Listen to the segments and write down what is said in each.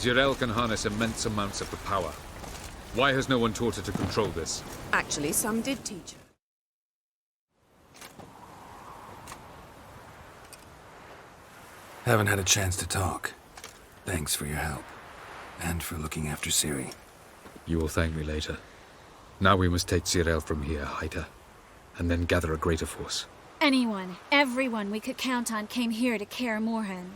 Zirel can harness immense amounts of the power. Why has no one taught her to control this? Actually, some did teach her. Haven't had a chance to talk. Thanks for your help. And for looking after Ciri. You will thank me later. Now we must take Zirel from here, hide her, and then gather a greater force. Anyone, everyone we could count on came here to Kaer Morhen.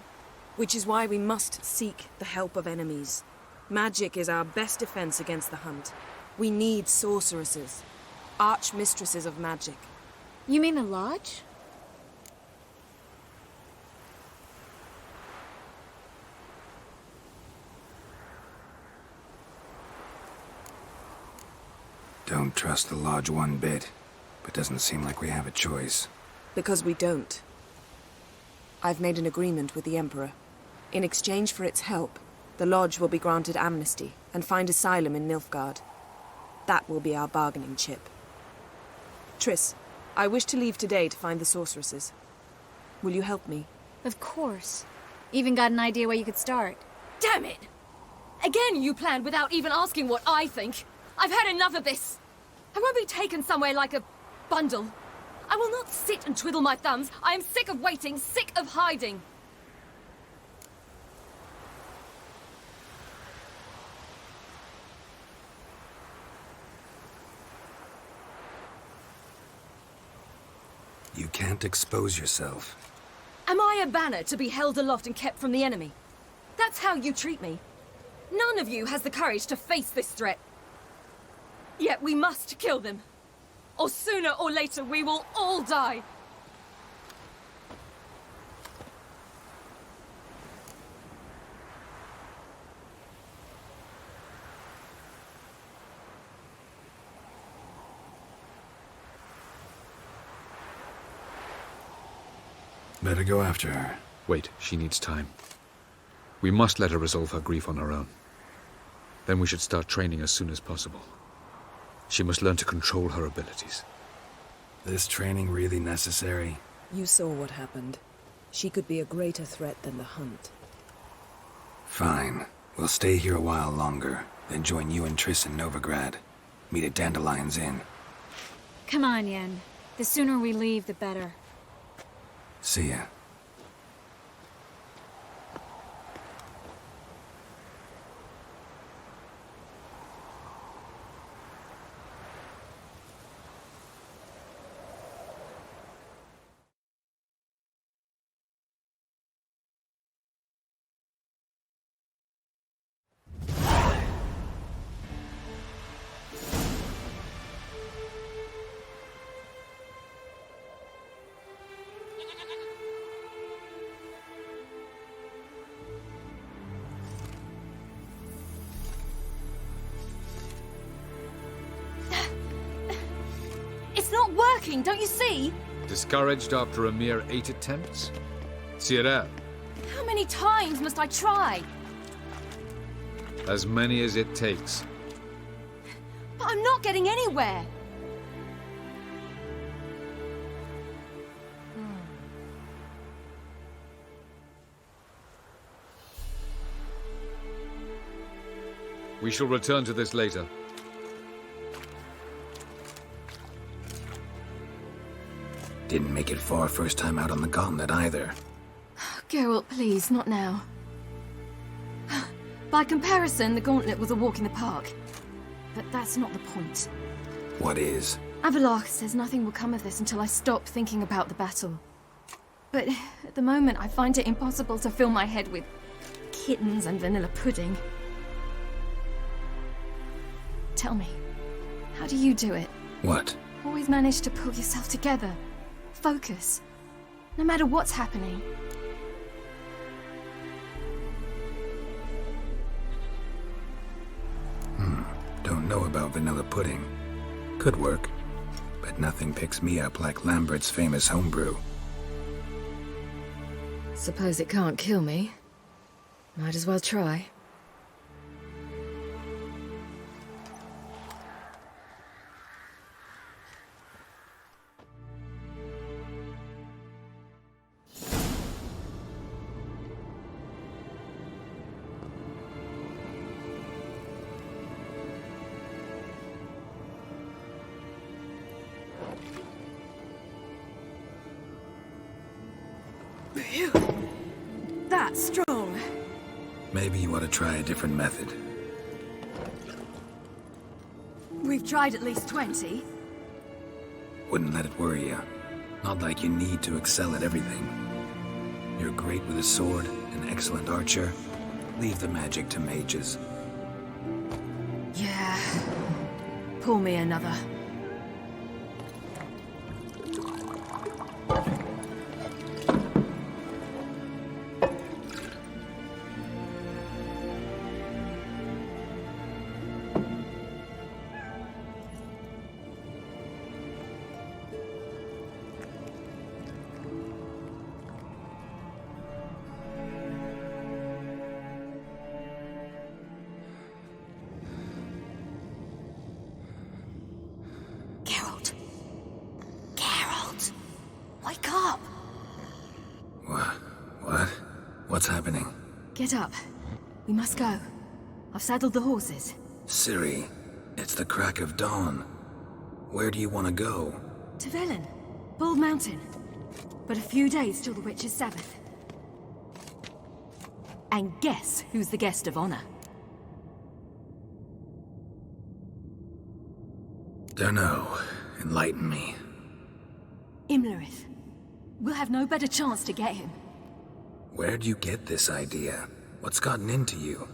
Which is why we must seek the help of enemies. Magic is our best defense against the hunt. We need sorceresses. Archmistresses of magic. You mean the Lodge? Don't trust the Lodge one bit, but doesn't seem like we have a choice. Because we don't. I've made an agreement with the Emperor. In exchange for its help, the Lodge will be granted amnesty and find asylum in Nilfgaard. That will be our bargaining chip. Triss, I wish to leave today to find the sorceresses. Will you help me? Of course. Even got an idea where you could start. Damn it! Again you planned without even asking what I think. I've had enough of this. I won't be taken somewhere like a bundle. I will not sit and twiddle my thumbs. I am sick of waiting, sick of hiding. You can't expose yourself. Am I a banner to be held aloft and kept from the enemy? That's how you treat me. None of you has the courage to face this threat. Yet we must kill them. Or sooner or later we will all die. Better go after her. Wait, she needs time. We must let her resolve her grief on her own. Then we should start training as soon as possible. She must learn to control her abilities. This training really necessary? You saw what happened. She could be a greater threat than the hunt. Fine. We'll stay here a while longer, then join you and Triss in Novigrad. Meet at Dandelion's Inn. Come on, Yen. The sooner we leave, the better. See ya. It's not working, don't you see? Discouraged after a mere 8 attempts? Zirel, How many times must I try? as many as it takes. But I'm not getting anywhere. We shall return to this later. Didn't make it far first time out on the gauntlet either. Geralt, please, not now. By comparison, the gauntlet was a walk in the park. But that's not the point. What is? Avalach says nothing will come of this until I stop thinking about the battle. But at the moment, I find it impossible to fill my head with kittens and vanilla pudding. Tell me, how do you do it? What? Always manage to pull yourself together. Focus. No matter what's happening. Don't know about vanilla pudding. Could work. But nothing picks me up like Lambert's famous homebrew. Suppose it can't kill me. Might as well try. Phew. That's strong. Maybe you ought to try a different method. We've tried at least 20. Wouldn't let it worry you. Not like you need to excel at everything. You're great with a sword, an excellent archer. Leave the magic to mages. Yeah. Pour me another. What's happening? Get up. We must go. I've saddled the horses. Ciri, it's the crack of dawn. Where do you want to go? To Velen. Bald Mountain. But a few days till the Witch's Sabbath. And guess who's the guest of honor? Dunno. Enlighten me. Imlerith. We'll have no better chance to get him. Where'd you get this idea? What's gotten into you?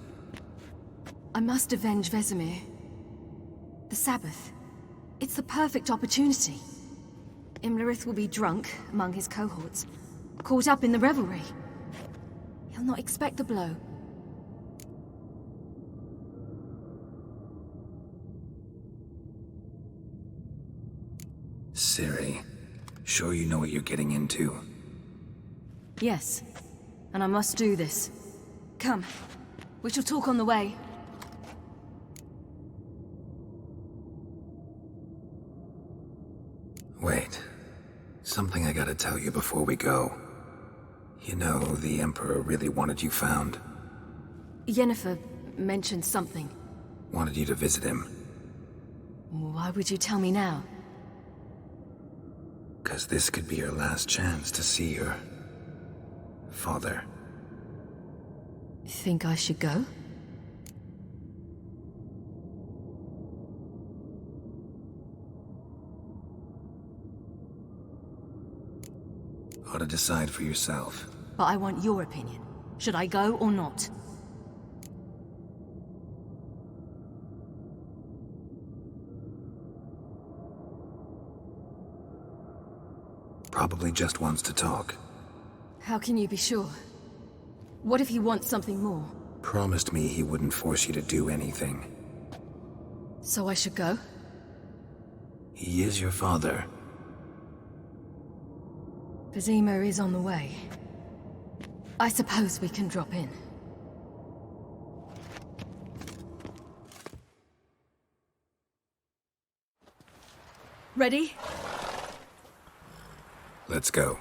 I must avenge Vesemir. The Sabbath. It's the perfect opportunity. Imlerith will be drunk among his cohorts, caught up in the revelry. He'll not expect the blow. Ciri, sure you know what you're getting into? Yes, and I must do this. Come, we shall talk on the way. Wait. Something I gotta tell you before we go. You know, the Emperor really wanted you found. Yennefer mentioned something. Wanted you to visit him. Why would you tell me now? 'Cause this could be your last chance to see your father. Think I should go? Ought to decide for yourself. But I want your opinion. Should I go or not? Probably just wants to talk. How can you be sure? What if he wants something more? Promised me he wouldn't force you to do anything. So I should go? He is your father. Vesemir is on the way. I suppose we can drop in. Ready? Let's go.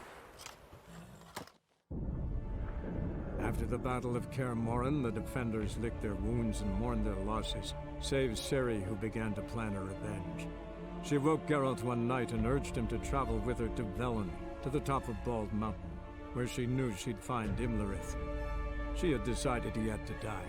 After the Battle of Kaer Morhen, the defenders licked their wounds and mourned their losses, save Ciri, who began to plan her revenge. She woke Geralt one night and urged him to travel with her to Velen, to the top of Bald Mountain, where she knew she'd find Imlerith. She had decided he had to die.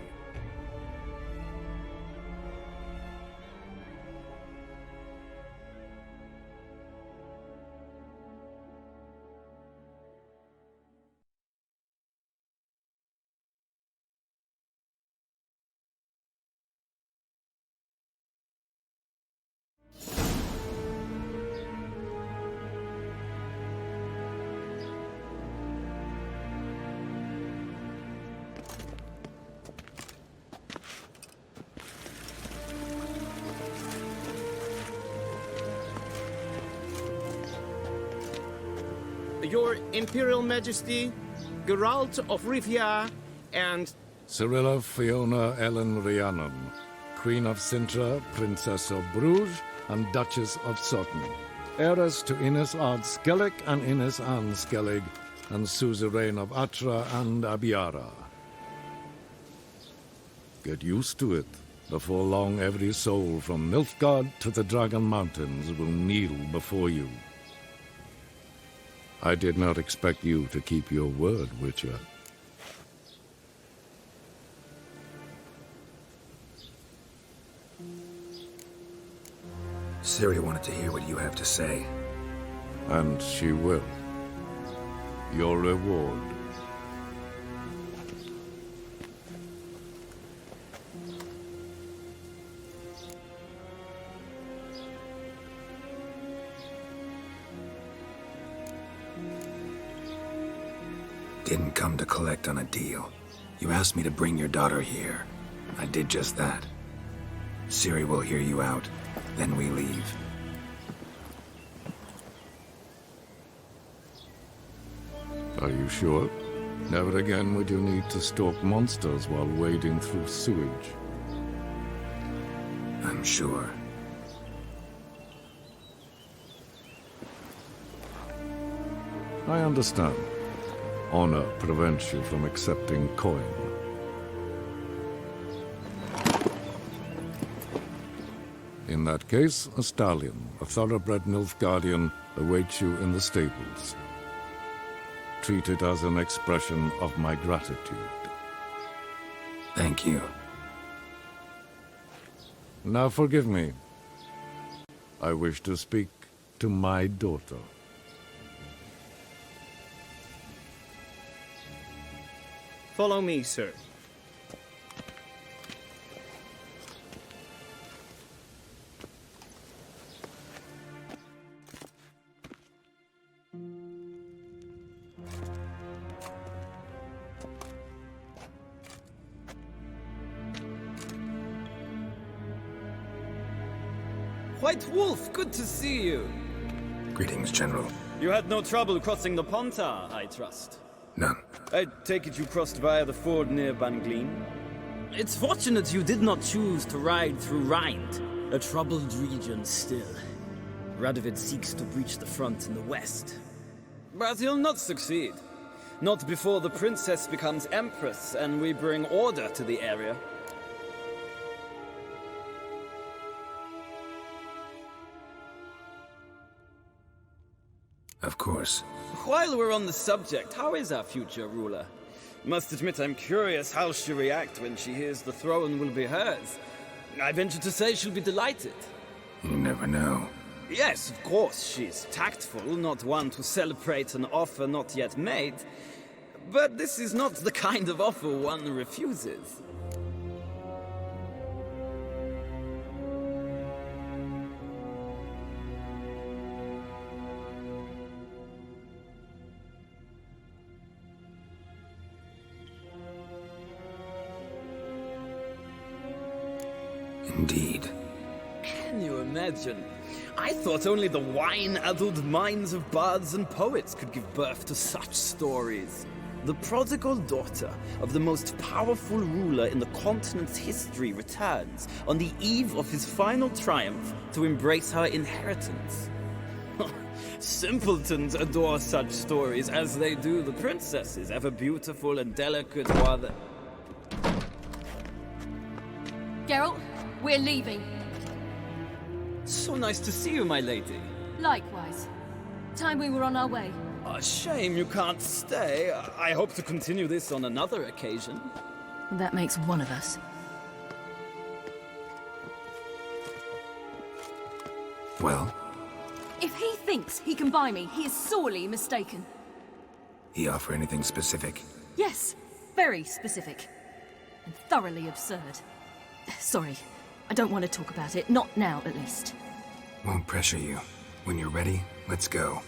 Your Imperial Majesty, Geralt of Rivia, and... Cirilla Fiona Ellen Rhiannon, Queen of Sintra, Princess of Bruges, and Duchess of Sutton, heiress to Innes Ard Skellig and Innes Anne Skellig, and suzerain of Atra and Abiara. Get used to it. Before long, every soul from Nilfgaard to the Dragon Mountains will kneel before you. I did not expect you to keep your word, Witcher. Ciri wanted to hear what you have to say. And she will. Your reward. Didn't come to collect on a deal. You asked me to bring your daughter here. I did just that. Ciri will hear you out, then we leave. Are you sure? Never again would you need to stalk monsters while wading through sewage. I'm sure. I understand. Honor prevents you from accepting coin. In that case, a stallion, a thoroughbred Nilfgaardian, awaits you in the stables. Treat it as an expression of my gratitude. Thank you. Now forgive me. I wish to speak to my daughter. Follow me, sir. White Wolf, good to see you. Greetings, General. You had no trouble crossing the Pontar, I trust. None. I take it you crossed via the ford near Banglin? It's fortunate you did not choose to ride through Rind, a troubled region still. Radovid seeks to breach the front in the west. But he'll not succeed. Not before the princess becomes empress and we bring order to the area. Of course. While we're on the subject, how is our future ruler? Must admit I'm curious how she'll react when she hears the throne will be hers. I venture to say she'll be delighted. You never know. Yes, of course, she's tactful, not one to celebrate an offer not yet made. But this is not the kind of offer one refuses. Indeed. Can you imagine? I thought only the wine-addled minds of bards and poets could give birth to such stories. The prodigal daughter of the most powerful ruler in the continent's history returns on the eve of his final triumph to embrace her inheritance. Simpletons adore such stories as they do the princesses, ever beautiful and delicate while the... Geralt, we're leaving. So nice to see you, my lady. Likewise. Time we were on our way. A shame you can't stay. I hope to continue this on another occasion. That makes one of us. Well, If he thinks he can buy me, he is sorely mistaken. he offer anything specific? Yes, very specific. And thoroughly absurd. Sorry, I don't want to talk about it. Not now, at least. Won't pressure you. When you're ready, let's go.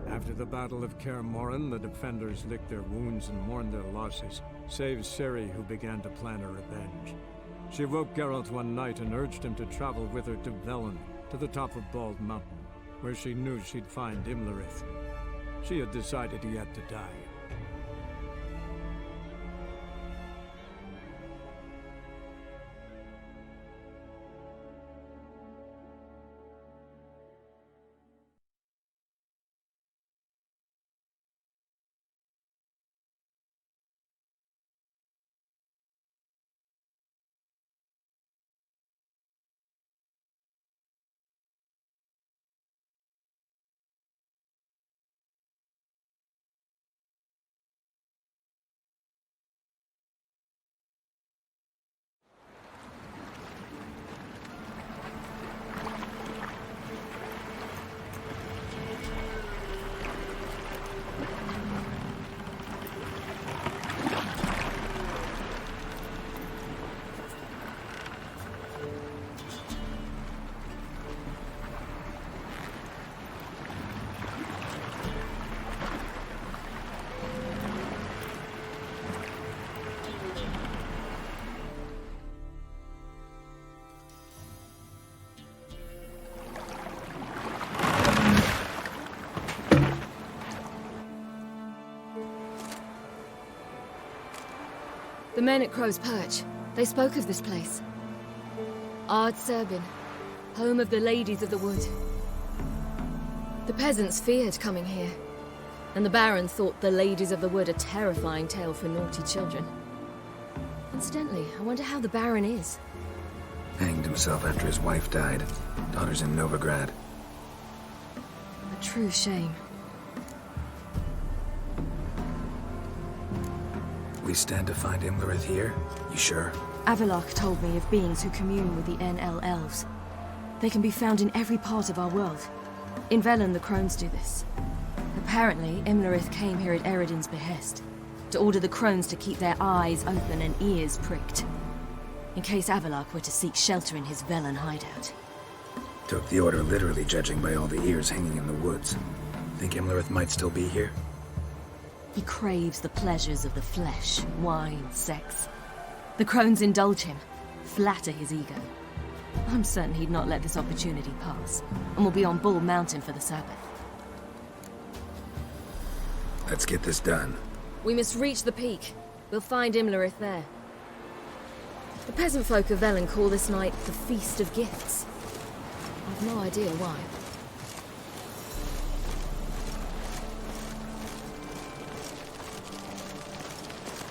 After the Battle of Kaer Morhen, the defenders licked their wounds and mourned their losses, save Ciri, who began to plan a revenge. She woke Geralt one night and urged him to travel with her to Velen, to the top of Bald Mountain, where she knew she'd find Imlerith. She had decided he had to die. men at Crow's Perch. They spoke of this place. Ard Serbin, home of the Ladies of the Wood. The peasants feared coming here, and the Baron thought the Ladies of the Wood a terrifying tale for naughty children. Incidentally, I wonder how the Baron is. Hanged himself after his wife died. Daughter's in Novigrad. A true shame. We stand to find Imlerith here? You sure? Avalok told me of beings who commune with the NL elves. They can be found in every part of our world. In Velen, the Crones do this. Apparently, Imlerith came here at Eredin's behest, to order the Crones to keep their eyes open and ears pricked, in case Avalok were to seek shelter in his Velen hideout. Took the order literally, judging by all the ears hanging in the woods. Think Imlerith might still be here? He craves the pleasures of the flesh, wine, sex. The Crones indulge him, flatter his ego. I'm certain he'd not let this opportunity pass, and will be on Bull Mountain for the Sabbath. Let's get this done. We must reach the peak. We'll find Imlerith there. The peasant folk of Velen call this night the Feast of Gifts. I've no idea why.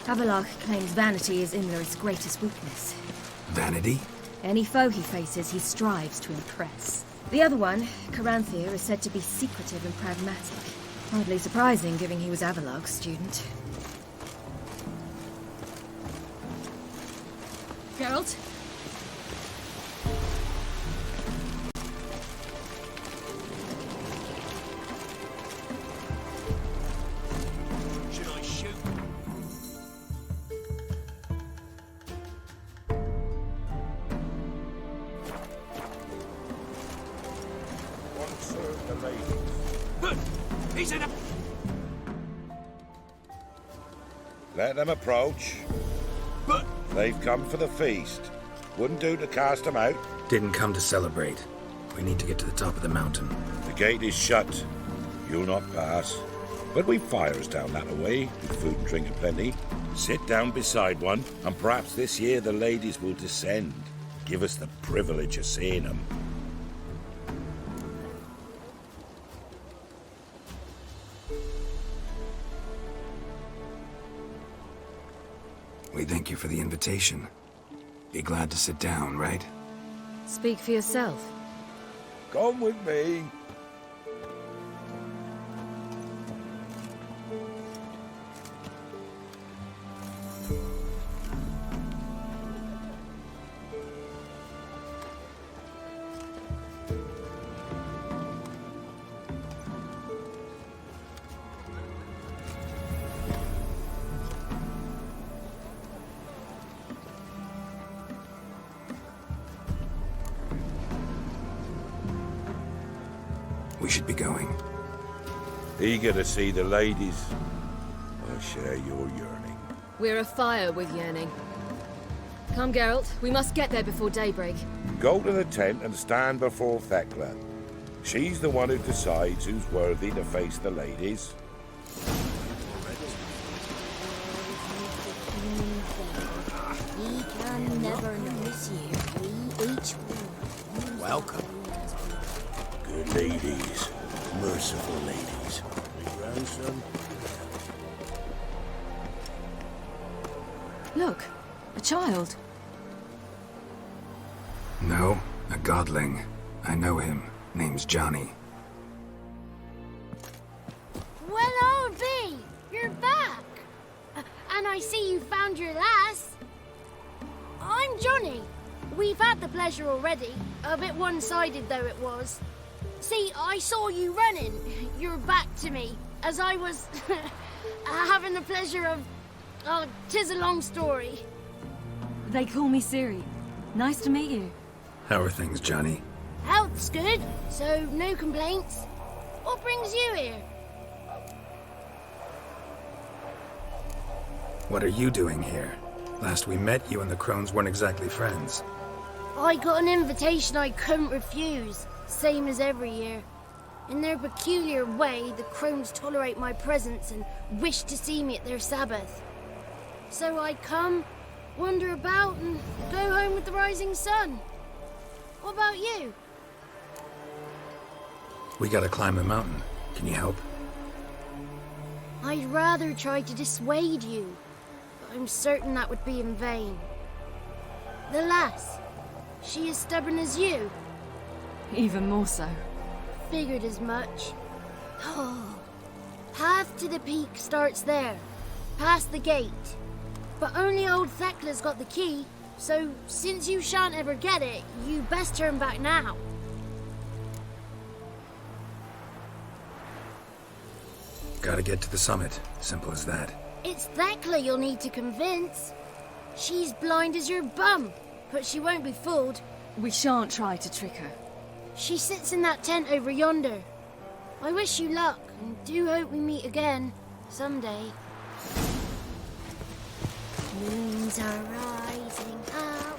Avalok claims vanity is Imlerith's greatest weakness. Vanity? Any foe he faces, he strives to impress. The other one, Caranthir, is said to be secretive and pragmatic. Hardly surprising, given he was Avalok's student. Geralt? Should I shoot? One serve the ladies. Good! He's in a... Let them approach. But... They've come for the feast. Wouldn't do to cast them out. Didn't come to celebrate. We need to get to the top of the mountain. The gate is shut. You'll not pass. But we've fires down that way, with food and drink aplenty. Sit down beside one, and perhaps this year the ladies will descend. Give us the privilege of seeing them. We thank you for the invitation. Be glad to sit down, right? Speak for yourself. Come with me. We should be going. Eager to see the ladies. I share your yearning. We're afire with yearning. Come, Geralt. We must get there before daybreak. Go to the tent and stand before Thekla. She's the one who decides who's worthy to face the ladies. We can never miss you. We each will. Welcome. Good ladies. Merciful ladies. Ransom. Look, a child. No, a godling. I know him. Name's Johnny. Well, I'll be. You're back. And I see you found your lass. I'm Johnny. We've had the pleasure already. A bit one-sided though it was. See, I saw you running. Your back to me. As I was having the pleasure of... Oh, 'tis a long story. They call me Ciri. Nice to meet you. How are things, Johnny? Health's good, so no complaints. What brings you here? What are you doing here? Last we met, you and the Crones weren't exactly friends. I got an invitation I couldn't refuse, same as every year. In their peculiar way, the Crones tolerate my presence and wish to see me at their Sabbath. So I come, wander about and go home with the rising sun. What about you? We gotta climb the mountain. Can you help? I'd rather try to dissuade you, but I'm certain that would be in vain. The lass, she as stubborn as you? Even more so. Figured as much. Path to the peak starts there, past the gate. But only old Thekla's got the key, so since you shan't ever get it, you best turn back now. Gotta get to the summit. Simple as that. It's Thekla you'll need to convince. She's blind as your bum, but she won't be fooled. We shan't try to trick her. She sits in that tent over yonder. I wish you luck, and do hope we meet again, someday. Moons are rising up.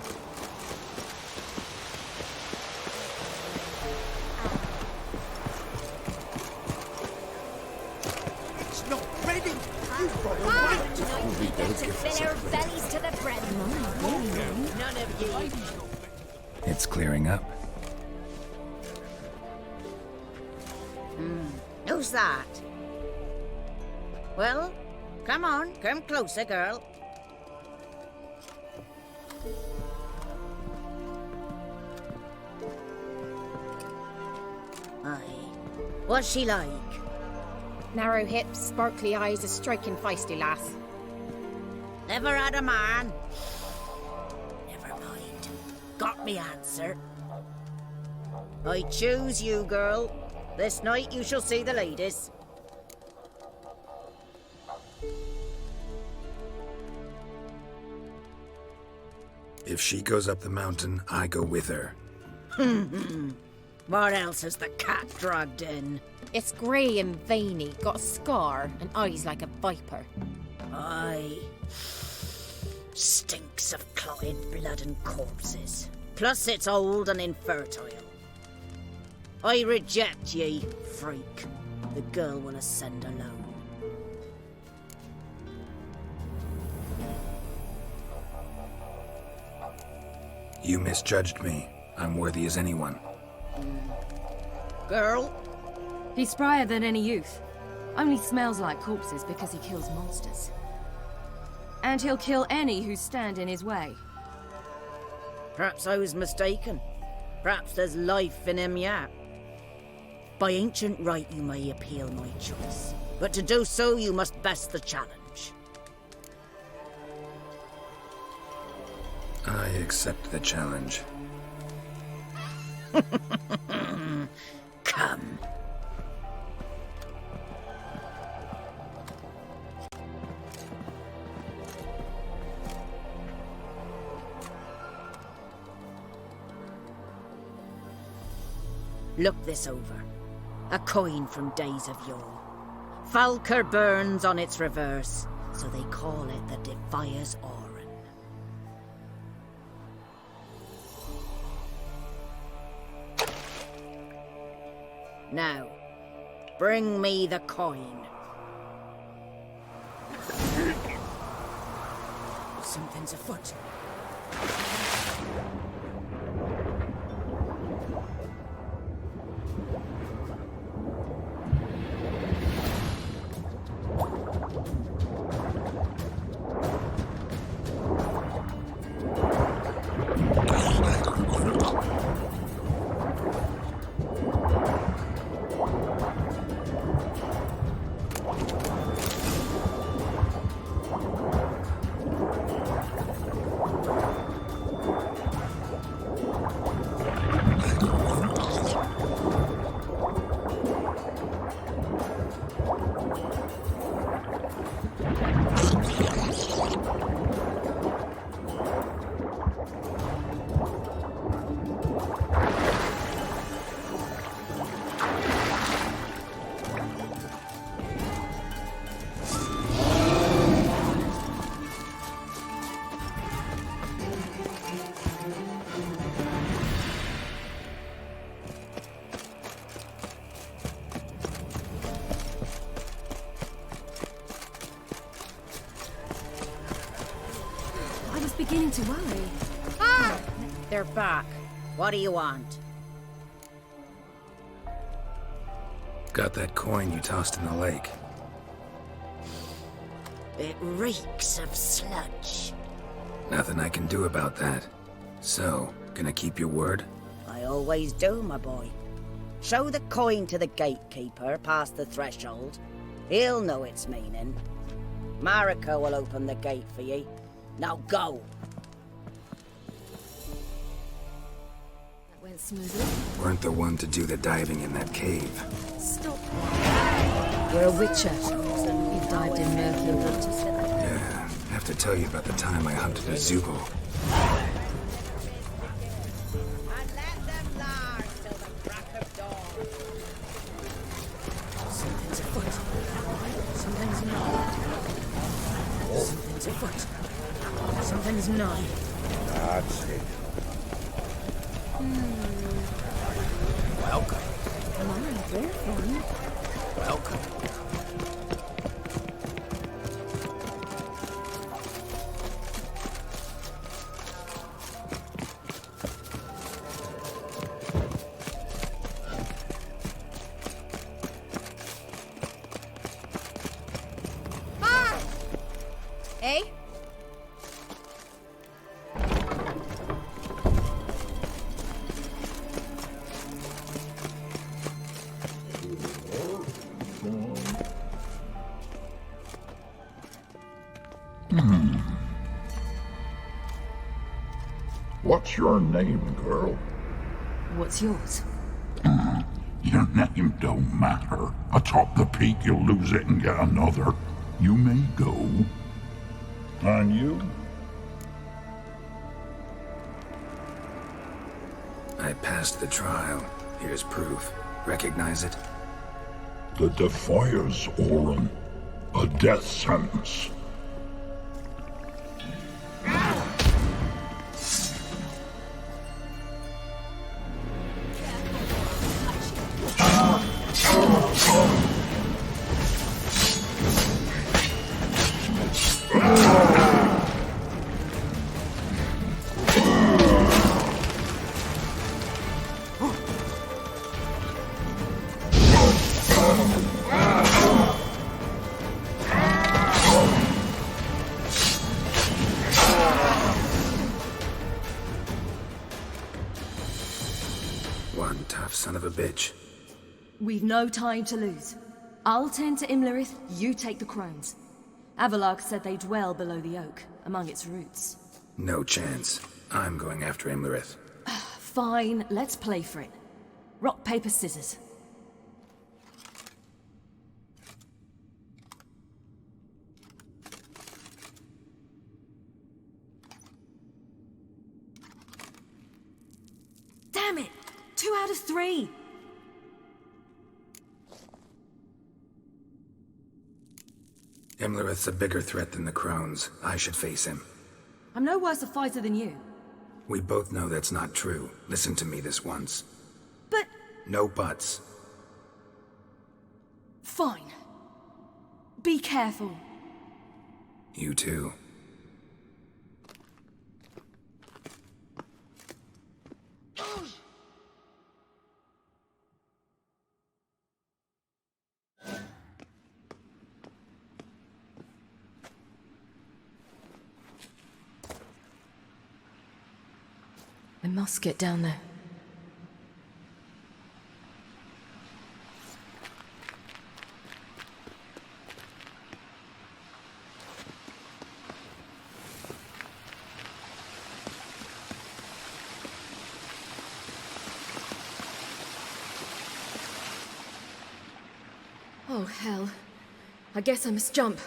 It's not ready. You've got to wait. Tonight we get to fill our bellies to the brim. None of you. It's clearing up. Who's that? Well, come on, come closer, girl. Aye. What's she like? Narrow hips, sparkly eyes, a striking feisty lass. Never had a man. Never mind. Got me answer. I choose you, girl. This night you shall see the ladies. If she goes up the mountain, I go with her. What else has the cat dragged in? It's grey and veiny, got a scar, and eyes like a viper. Aye. Stinks of clotted blood and corpses. Plus it's old and infertile. I reject ye, freak. The girl will ascend alone. You misjudged me. I'm worthy as anyone. Girl? He's sprier than any youth. Only smells like corpses because he kills monsters. And he'll kill any who stand in his way. Perhaps I was mistaken. Perhaps there's life in him yet. By ancient right you may appeal my choice, but to do so you must best the challenge. I accept the challenge. Come. Look this over. A coin from days of yore. Falker burns on its reverse, so they call it the Defier's Oran. Now, bring me the coin. Something's afoot. beginning to worry. Ah! They're back. What do you want? Got that coin you tossed in the lake. It reeks of sludge. Nothing I can do about that. So, gonna keep your word? I always do, my boy. Show the coin to the gatekeeper past the threshold. He'll know its meaning. Marika will open the gate for ye. Now go! That went smoothly. Weren't the one to do the diving in that cave. Stop. You're a witcher. You've dived in murky waters. Yeah, I have to tell you about the time I hunted a Zubul. Something's afoot. Something's not. Something's afoot. Something's not. That's it. Welcome. Come on, they're fun. Welcome. Eh? What's your name, girl? What's yours? Your name don't matter. Atop the peak, you'll lose it and get another. You may go. And you? I passed the trial. Here's proof. Recognize it? The Defiers, Orin. A death sentence. One tough son of a bitch. We've no time to lose. I'll tend to Imlerith, you take the crones. Avalark said they dwell below the oak, among its roots. No chance. I'm going after Imlerith. Fine, let's play for it. Rock, paper, scissors. Damn it! 2 out of 3! Imlerith's a bigger threat than the crones. I should face him. I'm no worse a fighter than you. We both know that's not true. Listen to me this once. But... No buts. Fine. Be careful. You too. I must get down there. Oh, hell. I guess I must jump.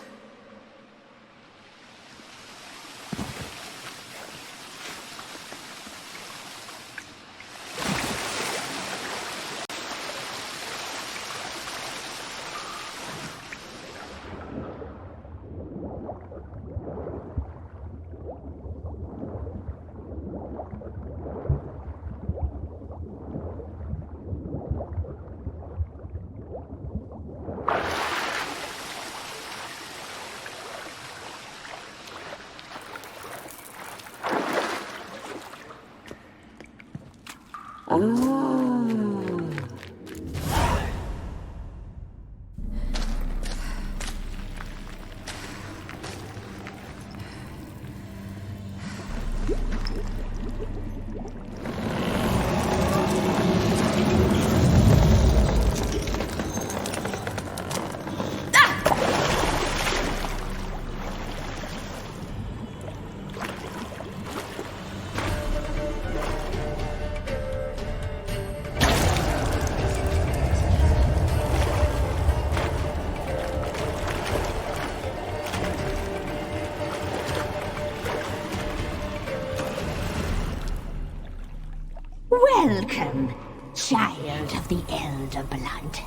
Welcome, child of the Elder Blood.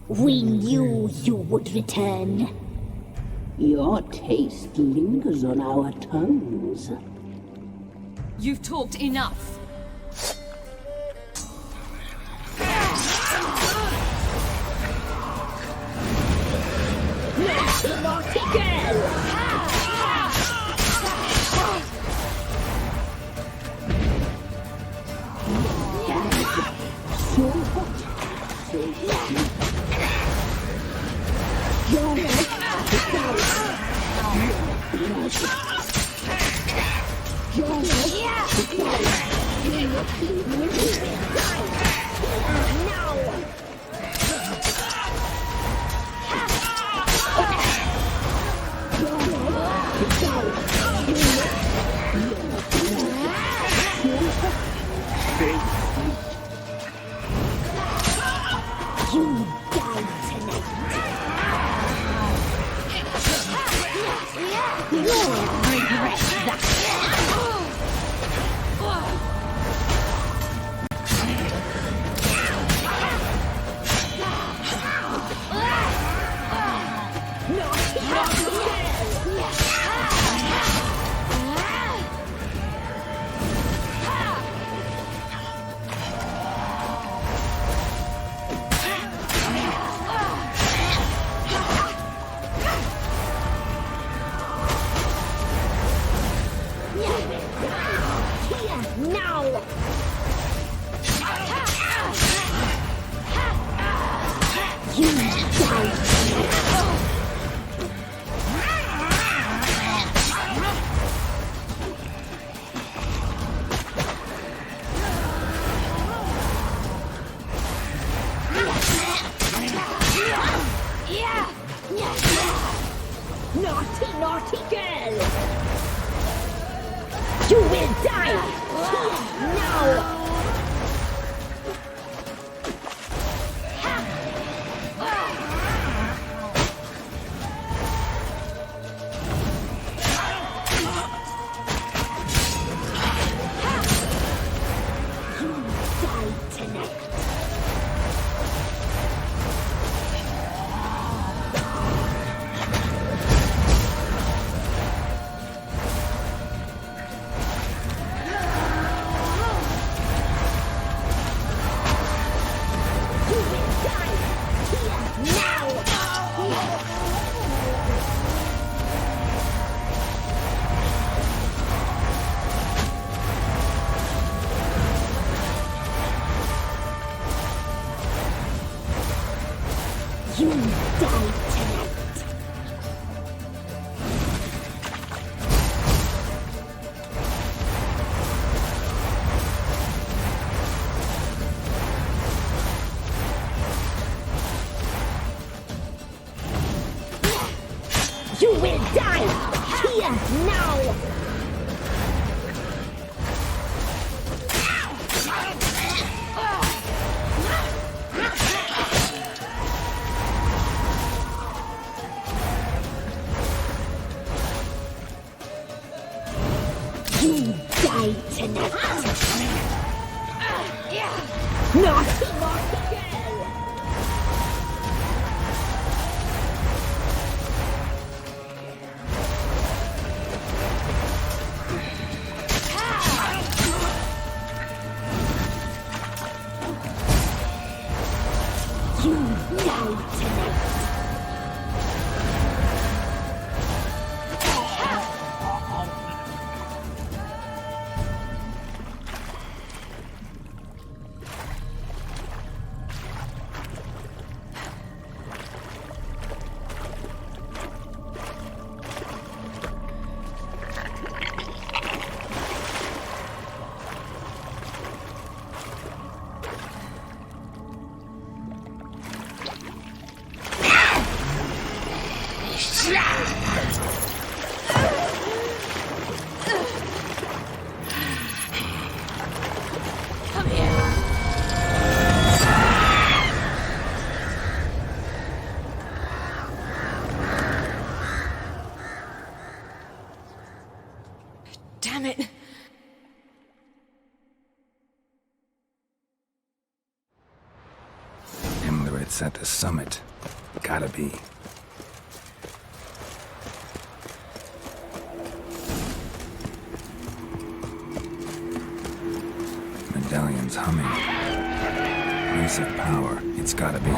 We knew you would return. Your taste lingers on our tongues. You've talked enough. Naughty girl! Naughty girl! You will die! Here, now! It's at the summit. Gotta be. Medallion's humming. Race of power. It's gotta be.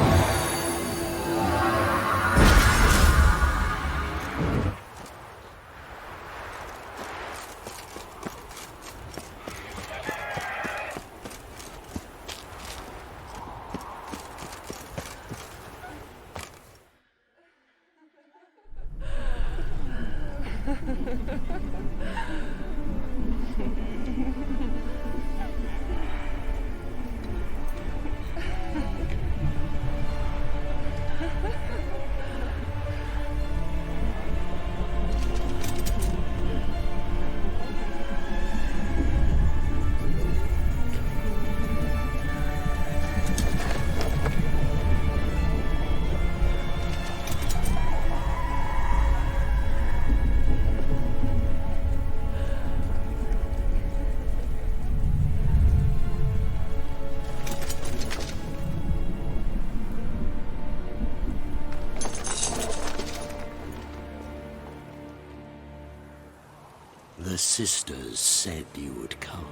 The sisters said you would come.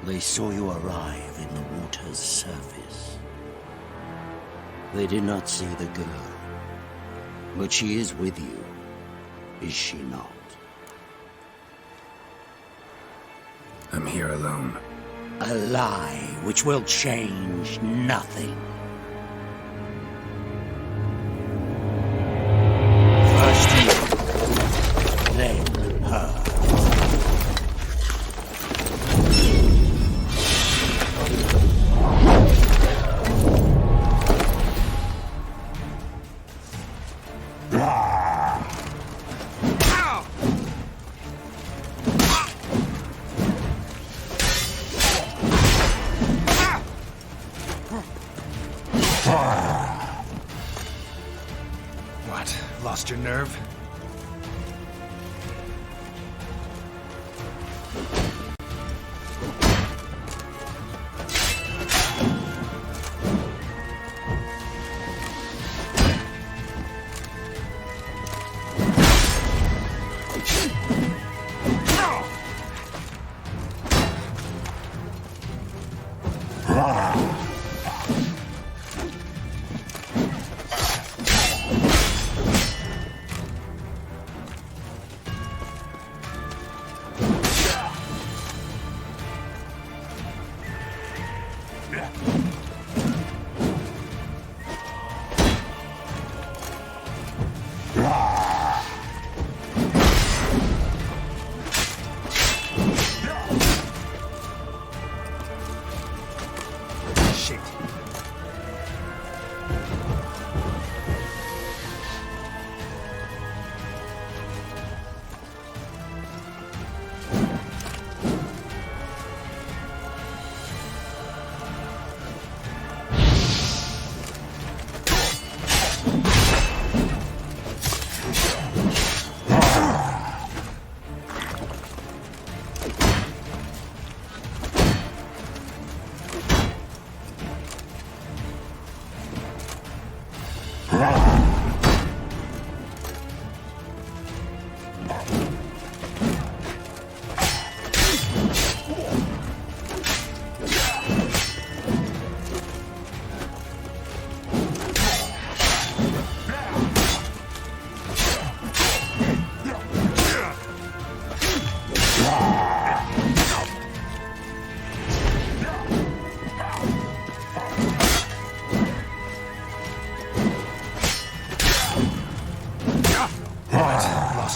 They saw you arrive in the water's surface. They did not see the girl. But she is with you, is she not? I'm here alone. A lie which will change nothing. First you, then her. What? Lost your nerve?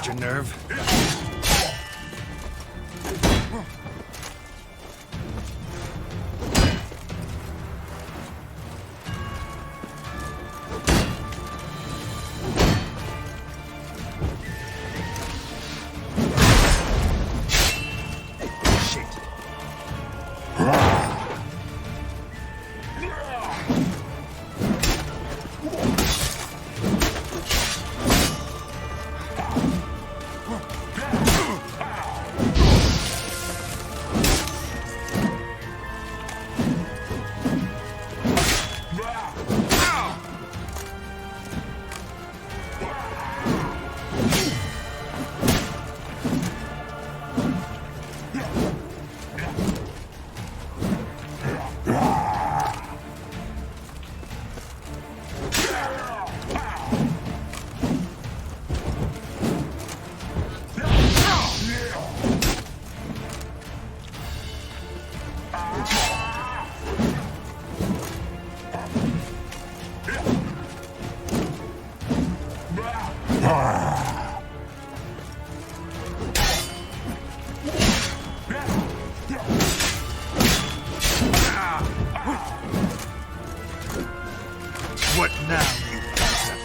Your nerve? Now, you bastard.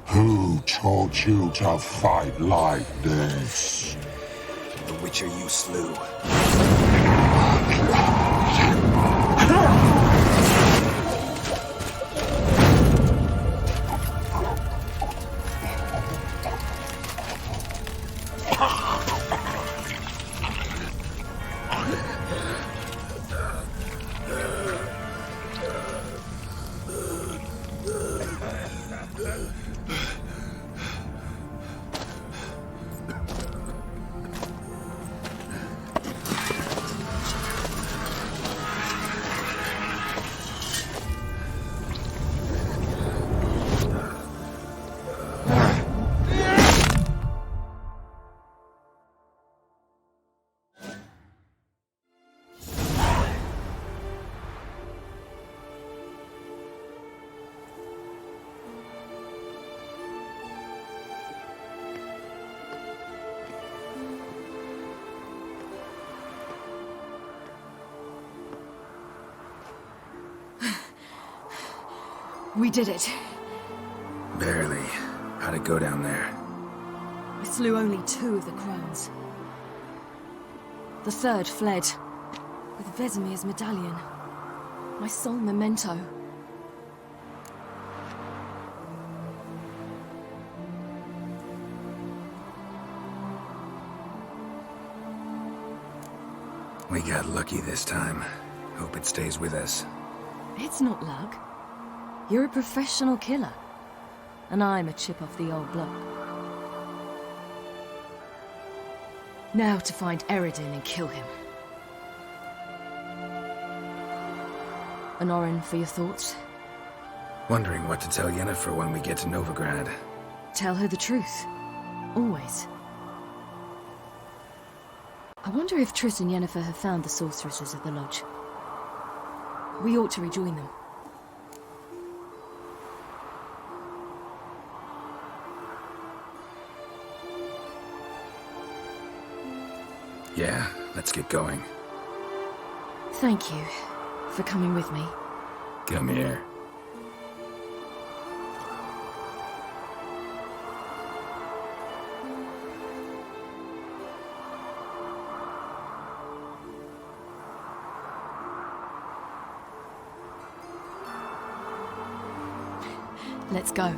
Who taught you to fight like this? The Witcher you slew. We did it. Barely. How'd it go down there? We slew only 2 of the crones. The 3rd fled, with Vesemir's medallion. My sole memento. We got lucky this time. Hope it stays with us. It's not luck. You're a professional killer. And I'm a chip off the old block. Now to find Eredin and kill him. An Oren for your thoughts? Wondering what to tell Yennefer when we get to Novigrad. Tell her the truth. Always. I wonder if Triss and Yennefer have found the sorceresses of the Lodge. We ought to rejoin them. Yeah, let's get going. Thank you for coming with me. Come here. Let's go.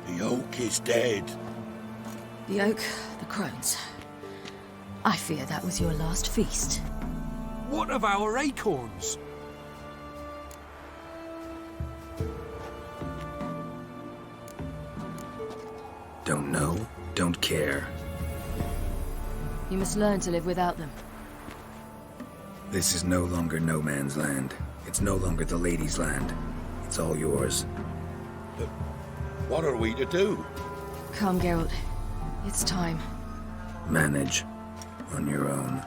The oak is dead. The oak, the crones. I fear that was your last feast. What of our acorns? Don't know, don't care. You must learn to live without them. This is no longer no man's land. It's no longer the lady's land. It's all yours. But what are we to do? Come, Geralt. It's time. Manage on your own.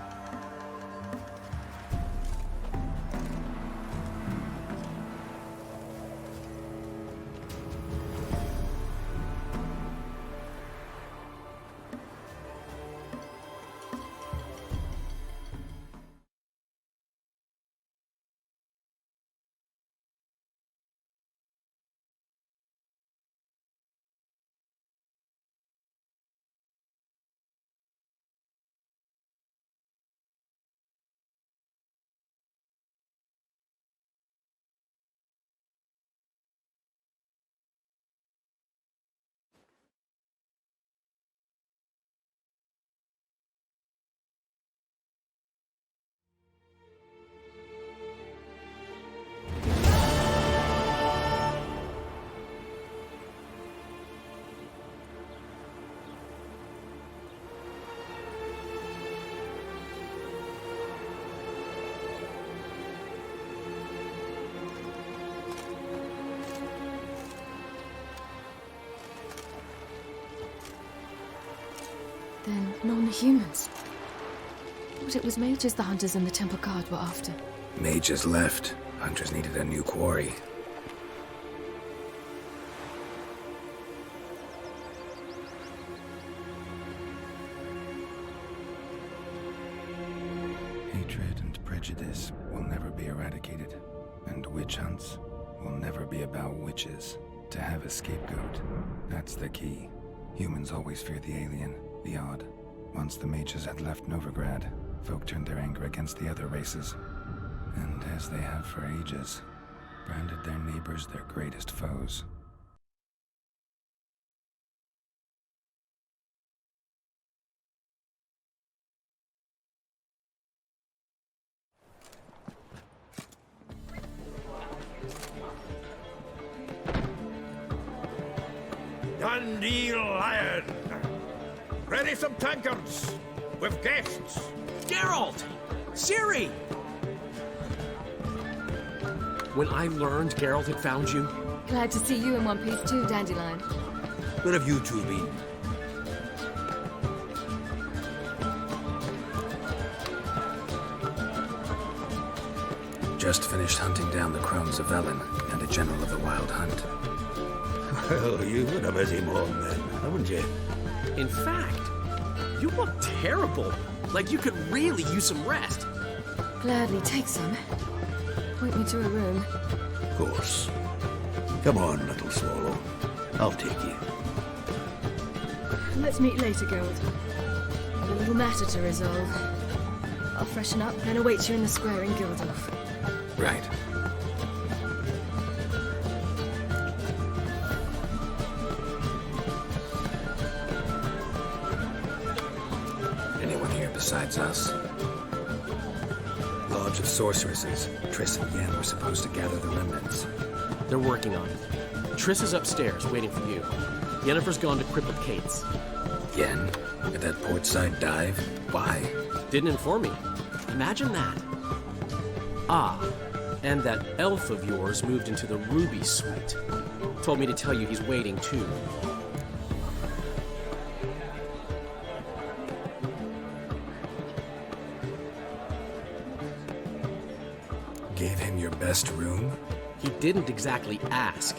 Then non-humans. But it was mages the hunters and the temple guard were after. Mages left. Hunters needed a new quarry. Hatred and prejudice will never be eradicated, and witch hunts will never be about witches. To have a scapegoat, that's the key. Humans always fear the alien, the odd. Once the mages had left Novigrad, folk turned their anger against the other races. And as they have for ages, branded their neighbors their greatest foes. Dandelion! Ready some tankards! With guests! Geralt! Ciri! When I learned Geralt had found you... Glad to see you in one piece too, Dandelion. Where have you two been? Just finished hunting down the crones of Velen and a general of the Wild Hunt. Well, you've had a busy morning then, haven't you? In fact, you look terrible. Like you could really use some rest. Gladly take some. Point me to a room. Of course. Come on, little swallow. I'll take you. Let's meet later, Geralt. I've a little matter to resolve. I'll freshen up and await you in the square in Gildorf. Right. Anyone here besides us? Lodge of Sorceresses. Triss and Yen were supposed to gather the remnants. They're working on it. Triss is upstairs, waiting for you. Yennefer's gone to Crippled Cates. Yen? At that portside dive? Why? Didn't inform me. Imagine that. Ah, and that elf of yours moved into the Ruby Suite. Told me to tell you he's waiting too. Gave him your best room? He didn't exactly ask.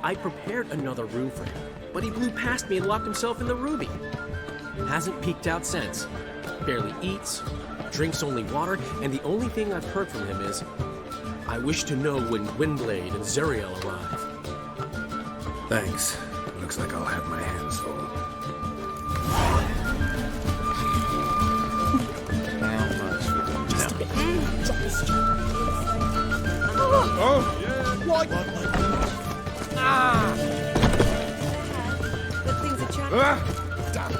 I prepared another room for him, but he blew past me and locked himself in the Ruby. Hasn't peeked out since. Barely eats, drinks only water, and the only thing I've heard from him is, I wish to know when Windblade and Zeriel arrive. Thanks. Looks like I'll have my hands full. Oh, yeah. What? Ah! Good things are chatting.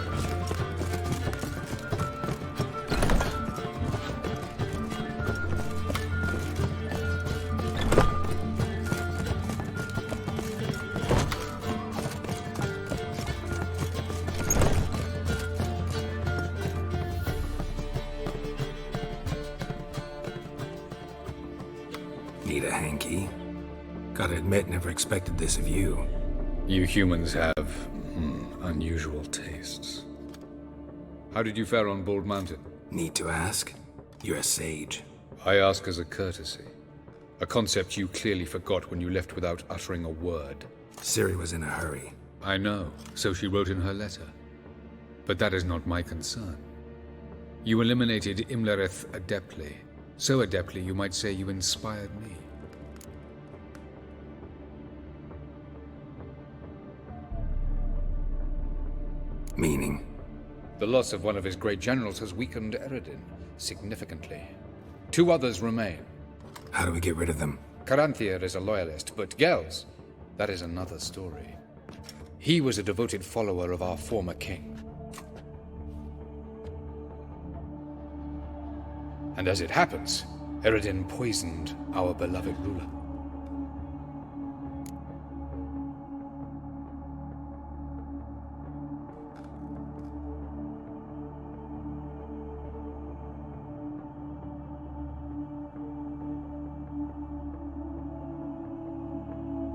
Need a hanky? Gotta admit, never expected this of you. You humans have unusual tastes. How did you fare on Bald Mountain? Need to ask? You're a sage. I ask as a courtesy. A concept you clearly forgot when you left without uttering a word. Ciri was in a hurry. I know, so she wrote in her letter. But that is not my concern. You eliminated Imlerith adeptly. So adeptly, you might say you inspired me. Meaning? The loss of one of his great generals has weakened Eredin significantly. 2 others remain. How do we get rid of them? Caranthir is a loyalist, but Gels, that is another story. He was a devoted follower of our former king. And as it happens, Eredin poisoned our beloved ruler.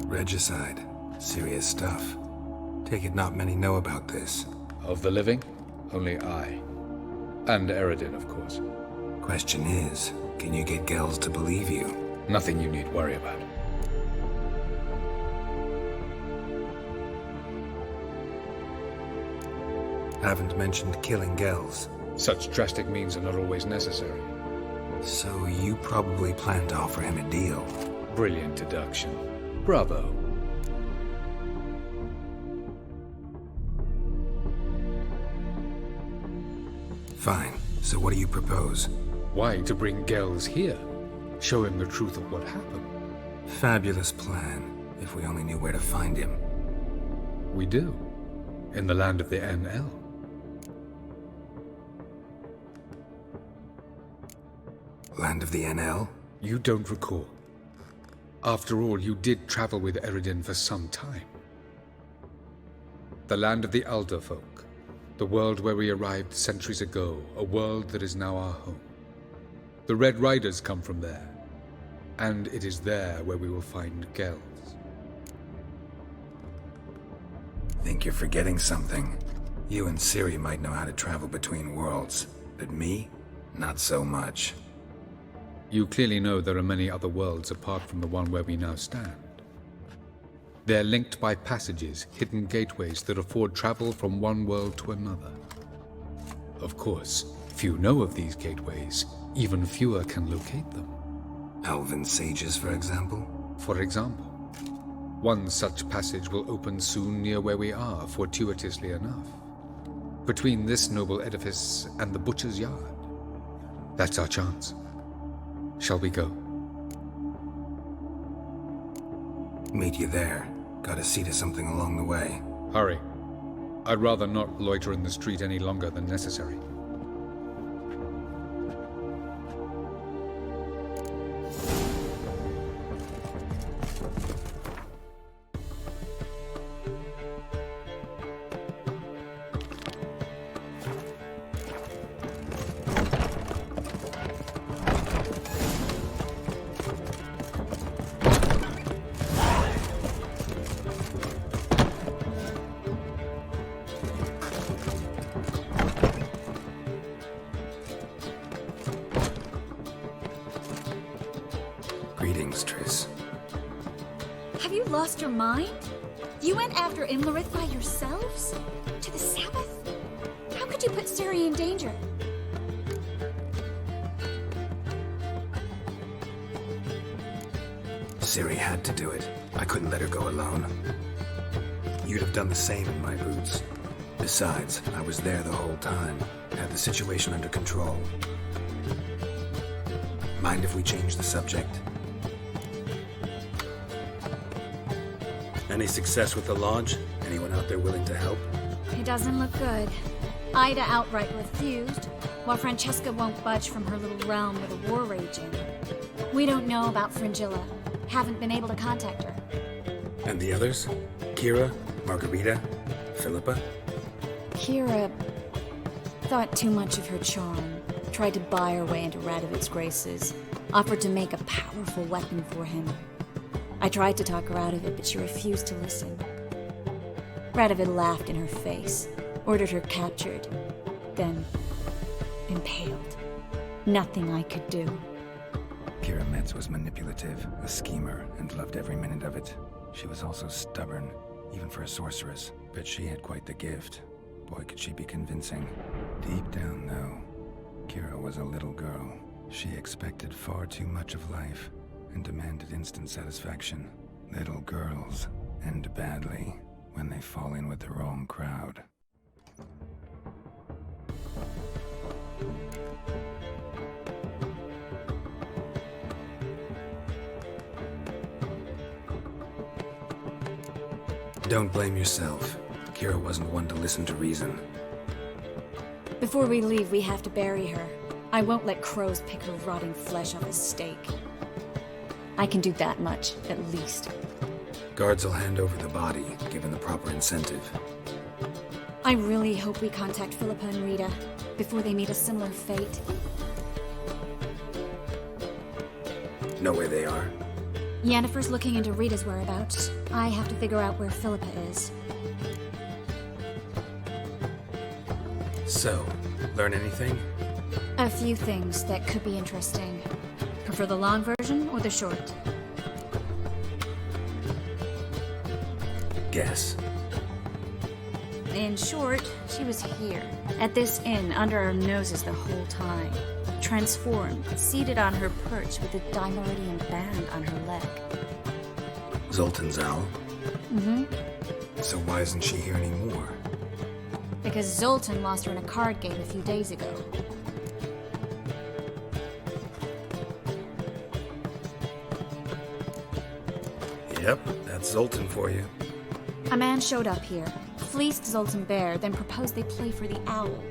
Regicide. Serious stuff. Take it not many know about this. Of the living? Only I. And Eredin, of course. Question is, can you get Gels to believe you? Nothing you need worry about. Haven't mentioned killing Gels. Such drastic means are not always necessary. So you probably plan to offer him a deal. Brilliant deduction. Bravo. Fine. So what do you propose? Why, to bring Gels here. Show him the truth of what happened. Fabulous plan, if we only knew where to find him. We do. In the land of the NL. Land of the NL? You don't recall. After all, you did travel with Eredin for some time. The land of the Alder folk. The world where we arrived centuries ago. A world that is now our home. The Red Riders come from there. And it is there where we will find Gels. Think you're forgetting something. You and Ciri might know how to travel between worlds, but me? Not so much. You clearly know there are many other worlds apart from the one where we now stand. They're linked by passages, hidden gateways that afford travel from one world to another. Of course, few know of these gateways, even fewer can locate them. Elven sages, for example? For example. One such passage will open soon near where we are, fortuitously enough. Between this noble edifice and the butcher's yard. That's our chance. Shall we go? Meet you there. Gotta see to something along the way. Hurry. I'd rather not loiter in the street any longer than necessary. Greetings, Triss. Have you lost your mind? You went after Imlerith by yourselves? To the Sabbath? How could you put Ciri in danger? Ciri had to do it. I couldn't let her go alone. You'd have done the same in my boots. Besides, I was there the whole time. Had the situation under control. Mind if we change the subject? Any success with the Lodge? Anyone out there willing to help? It doesn't look good. Ida outright refused, while Francesca won't budge from her little realm with a war raging. We don't know about Fringilla. Haven't been able to contact her. And the others? Kira? Margarita? Philippa? Kira thought too much of her charm. Tried to buy her way into Radovid's graces. Offered to make a powerful weapon for him. I tried to talk her out of it, but she refused to listen. Radovid laughed in her face, ordered her captured, then impaled. Nothing I could do. Kira Metz was manipulative, a schemer, and loved every minute of it. She was also stubborn, even for a sorceress, but she had quite the gift. Boy, could she be convincing. Deep down, though, Kira was a little girl. She expected far too much of life, and demanded instant satisfaction. Little girls end badly when they fall in with the wrong crowd. Don't blame yourself. Kira wasn't one to listen to reason. Before we leave, we have to bury her. I won't let crows pick her rotting flesh off a stake. I can do that much, at least. Guards will hand over the body, given the proper incentive. I really hope we contact Philippa and Rita before they meet a similar fate. Know where they are? Yennefer's looking into Rita's whereabouts. I have to figure out where Philippa is. So, learn anything? A few things that could be interesting. Prefer the long version or the short? Guess. In short, she was here, at this inn, under our noses the whole time. Transformed, seated on her perch with a dimeridian band on her leg. Zoltan's owl? Mm-hmm. So why isn't she here anymore? Because Zoltan lost her in a card game a few days ago. Yep, that's Zoltan for you. A man showed up here, fleeced Zoltan bare, then proposed they play for the owl.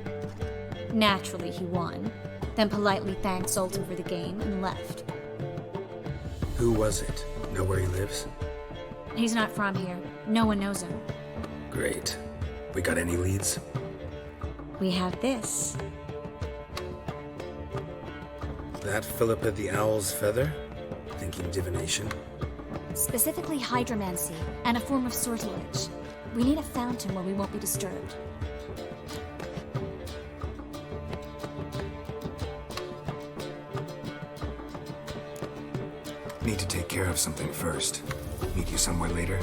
Naturally, he won, then politely thanked Zoltan for the game and left. Who was it? Know where he lives? He's not from here. No one knows him. Great. We got any leads? We have this. That Philippa the Owl's feather? Thinking divination? Specifically hydromancy, and a form of sortilege. We need a fountain where we won't be disturbed. Need to take care of something first. Meet you somewhere later?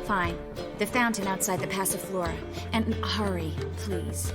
Fine. The fountain outside the Passiflora. And hurry, please.